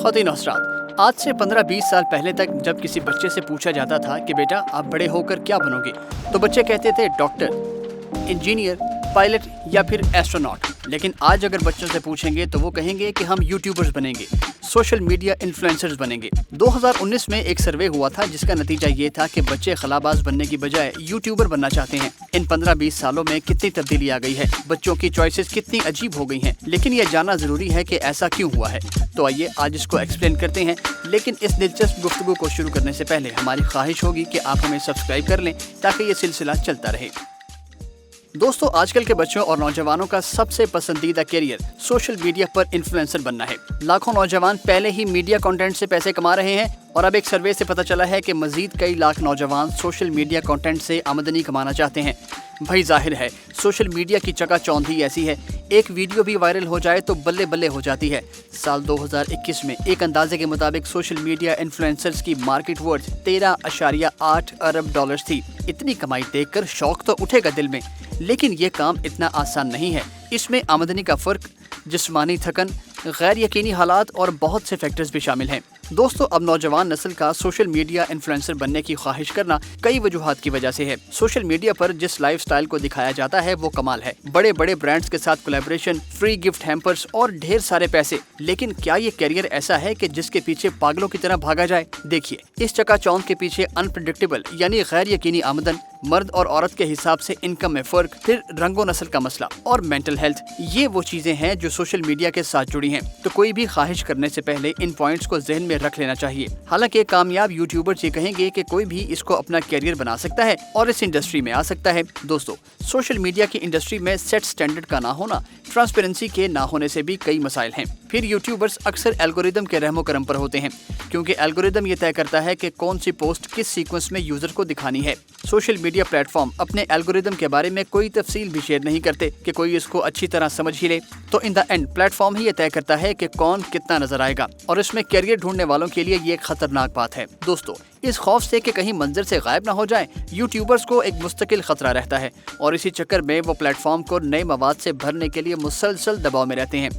ख़वातीन और हज़रात, आज से 15-20 साल पहले तक जब किसी बच्चे से पूछा जाता था कि बेटा आप बड़े होकर क्या बनोगे, तो बच्चे कहते थे डॉक्टर, इंजीनियर, पायलट या फिर एस्ट्रोनॉट। लेकिन आज अगर बच्चों से पूछेंगे तो वो कहेंगे कि हम यूट्यूबर्स बनेंगे, सोशल मीडिया इन्फ्लुएंसर्स बनेंगे। 2019 में एक सर्वे हुआ था जिसका नतीजा ये था कि बच्चे खलाबाज बनने की बजाय यूट्यूबर बनना चाहते हैं। इन 15-20 सालों में कितनी तब्दीली आ गई है, बच्चों की चॉइसेस कितनी अजीब हो गई हैं, लेकिन यह जानना ज़रूरी है कि ऐसा क्यों हुआ है। तो आइए आज इसको एक्सप्लेन करते हैं, लेकिन इस दिलचस्प गुफ्तगू को शुरू करने से पहले हमारी ख्वाहिश होगी कि आप हमें सब्सक्राइब कर लें ताकि ये सिलसिला चलता रहे। दोस्तों, आजकल के बच्चों और नौजवानों का सबसे पसंदीदा कैरियर सोशल मीडिया पर इन्फ्लुएंसर बनना है। लाखों नौजवान पहले ही मीडिया कंटेंट से पैसे कमा रहे हैं और अब एक सर्वे से पता चला है कि मजीद कई लाख नौजवान सोशल मीडिया कंटेंट से आमदनी कमाना चाहते हैं। भाई जाहिर है सोशल मीडिया की चकाचौंध ही ऐसी है, एक वीडियो भी वायरल हो जाए तो बल्ले बल्ले हो जाती है। साल 2021 में एक अंदाजे के मुताबिक सोशल मीडिया इन्फ्लुएंसर्स की मार्केट वर्थ 13.8 अरब डॉलर थी। इतनी कमाई देखकर शौक तो उठेगा दिल में, लेकिन ये काम इतना आसान नहीं है। इसमें आमदनी का फ़र्क, जिस्मानी थकन, गैर यकीनी हालात और बहुत से फैक्टर्स भी शामिल हैं। दोस्तों, अब नौजवान नस्ल का सोशल मीडिया इन्फ्लुएंसर बनने की ख्वाहिश करना कई वजूहात की वजह से है। सोशल मीडिया पर जिस लाइफ स्टाइल को दिखाया जाता है वो कमाल है, बड़े बड़े ब्रांड्स के साथ कोलैबोरेशन, फ्री गिफ्ट हैम्पर्स और ढेर सारे पैसे। लेकिन क्या ये कैरियर ऐसा है कि जिसके पीछे पागलों की तरह भागा जाए? देखिए, इस चकाचौंध के पीछे अनप्रेडिक्टेबल यानी गैर यकीनी आमदन, मर्द और औरत के हिसाब से इनकम में फर्क, फिर रंगो नस्ल का मसला और मेंटल हेल्थ, ये वो चीजें हैं जो सोशल मीडिया के साथ जुड़ी हैं। तो कोई भी ख्वाहिश करने से पहले इन पॉइंट्स को जहन में रख लेना चाहिए। हालांकि कामयाब यूट्यूबर्स ये कहेंगे कि कोई भी इसको अपना कैरियर बना सकता है और इस इंडस्ट्री में आ सकता है। दोस्तों, सोशल मीडिया की इंडस्ट्री में सेट स्टैंडर्ड का ना होना, ट्रांसपेरेंसी के ना होने से भी कई मसाइल हैं। फिर यूट्यूबर्स अक्सर एल्गोरिदम के रहमो करम पर होते हैं, क्योंकि एल्गोरिदम ये तय करता है कि कौन सी पोस्ट किस सीक्वेंस में यूजर को दिखानी है। सोशल मीडिया प्लेटफॉर्म अपने एल्गोरिदम के बारे में कोई तफसील भी शेयर नहीं करते कि कोई इसको अच्छी तरह समझ ही ले। तो इन द एंड प्लेटफॉर्म ही ये तय करता है कि कौन कितना नजर आएगा, और इसमें कैरियर ढूंढने वालों के लिए ये एक खतरनाक बात है। दोस्तों, इस खौफ से कि कहीं मंजर से गायब ना हो जाए, यूट्यूबर्स को एक मुस्तकिल खतरा रहता है और इसी चक्कर में वो प्लेटफॉर्म को नए मवाद से भरने के लिए मुसलसल दबाव में रहते हैं।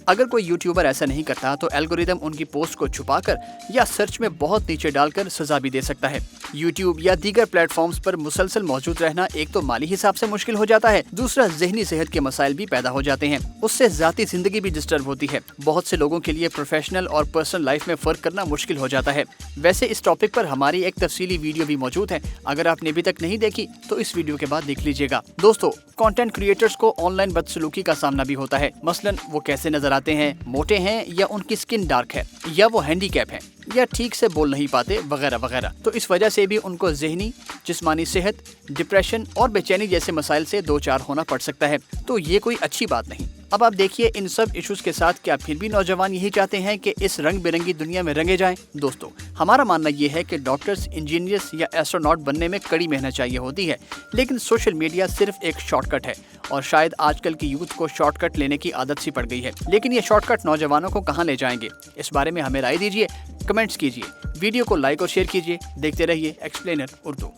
अगर कोई यूट्यूबर ऐसा नहीं करता तो एल्गोरिदम उनकी पोस्ट को छुपाकर या सर्च में बहुत नीचे डालकर सजा भी दे सकता है। यूट्यूब या दीगर प्लेटफॉर्म्स पर मुसलसल मौजूद रहना एक तो माली हिसाब से मुश्किल हो जाता है, दूसरा जहनी सेहत के मसाइल भी पैदा हो जाते हैं, उससे जाती जिंदगी भी डिस्टर्ब होती है। बहुत से लोगों के लिए प्रोफेशनल और पर्सनल लाइफ में फर्क करना मुश्किल हो जाता है। वैसे इस टॉपिक पर हमारी एक तफसीली वीडियो भी मौजूद है, अगर आपने अभी तक नहीं देखी तो इस वीडियो के बाद देख लीजिएगा। दोस्तों, कंटेंट क्रिएटर्स को ऑनलाइन बदसलूकी का सामना भी होता है। मसलन वो कैसे नजर आते हैं, मोटे हैं या उनकी स्किन डार्क है, या वो हैंडीकैप है, या ठीक से बोल नहीं पाते, वगैरह वगैरह। तो इस वजह से भी उनको जहनी, जिस्मानी सेहत, डिप्रेशन और बेचैनी जैसे मसाइल से दो चार होना पड़ सकता है। तो ये कोई अच्छी बात नहीं। अब आप देखिए, इन सब इश्यूज के साथ क्या फिर भी नौजवान यही चाहते हैं कि इस रंग बिरंगी दुनिया में रंगे जाएं? दोस्तों, हमारा मानना ये है कि डॉक्टर्स, इंजीनियर्स या एस्ट्रोनॉट बनने में कड़ी मेहनत चाहिए होती है, लेकिन सोशल मीडिया सिर्फ एक शॉर्टकट है और शायद आजकल की यूथ को शॉर्टकट लेने की आदत सी पड़ गई है। लेकिन ये शॉर्टकट नौजवानों को कहाँ ले जाएंगे, इस बारे में हमें राय दीजिए, कमेंट्स कीजिए, वीडियो को लाइक और शेयर कीजिए। देखते रहिए एक्सप्लेनर उर्दू।